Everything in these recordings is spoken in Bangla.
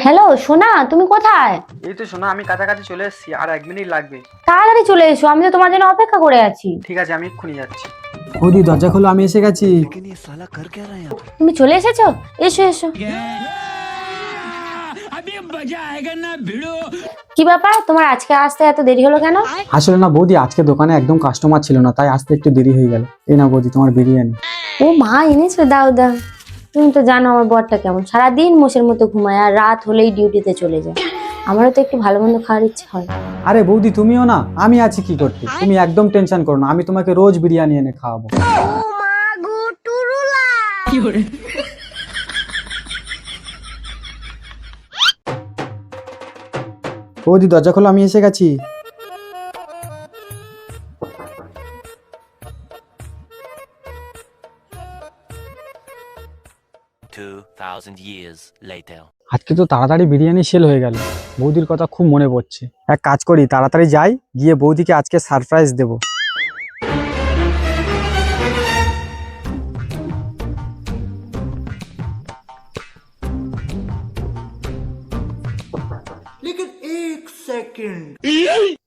হ্যালো সোনা, তুমি কোথায়? এই তো শোনা, আমি কাছাকাছি চলে এসেছি, আর 1 মিনিট লাগবে। তাড়াতাড়ি চলে এসো, আমি তো তোমার জন্য অপেক্ষা করে আছি। ঠিক আছে, আমি এক্ষুনি যাচ্ছি। বৌদি দরজা খোলো, আমি এসে গেছি। তুমি চলে এসেছো? এসো এসো। কি ব্যাপার, তোমার আজকে আসতে এত দেরি হলো কেন? আসলে না বৌদি, আজকে দোকানে একদম কাস্টমার ছিল না, তাই আসতে একটু দেরি হয়ে গেল। এই না বৌদি, তোমার বিরিয়ানি। ও মা, এনেছো? দাও দাও। তুমি তো জানো আমার বরটা কেমন, সারাদিন মোষের মতো ঘুমায় আর রাত হলেই ডিউটিতে চলে যায়। আমারও তো একটু ভালো মন্দ খাওয়ার ইচ্ছে হয়। আরে বৌদি তুমিও না, আমি আছি কি করতে, তুমি একদম টেনশন করো না, আমি তোমাকে রোজ বিরিয়ানি এনে খাওয়াবো। বৌদি দরজা খোলো, আমি এসে গেছি। Years later. আজকে তো তাড়াতাড়ি বিরিয়ানি সেল হয়ে গেল। বৌদির কথা খুব মনে পড়ছে। এক কাজ করি, তাড়াতাড়ি যাই, গিয়ে বৌদিকে আজকে সারপ্রাইজ দেবো।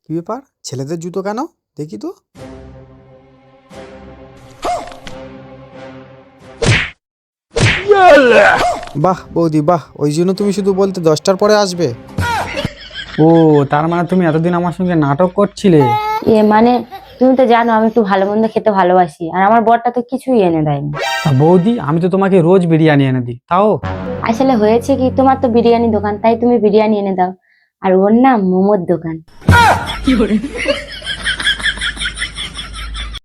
কি ব্যাপার, ছেলেদের জুতো কেন দেখি তো। বাহ বৌদি বাহ, ওই জন্য তুমি শুধু বলতে 10টার পরে আসবে। ও, তার মানে তুমি এতদিন আমার সঙ্গে নাটক করছিলে। মানে তুমি তো জানো আমি একটু ভালো মন্দ খেতে ভালোবাসি, আর আমার বরটা তো কিছুই এনে দেয়নি। তা বৌদি, আমি তো তোমাকে রোজ বিরিয়ানি এনে দিই, তাও। আসলে হয়েছে কি, তোমার তো বিরিয়ানি দোকান, তাই তুমি বিরিয়ানি এনে দাও, আর ওর নাম মোমোর দোকান।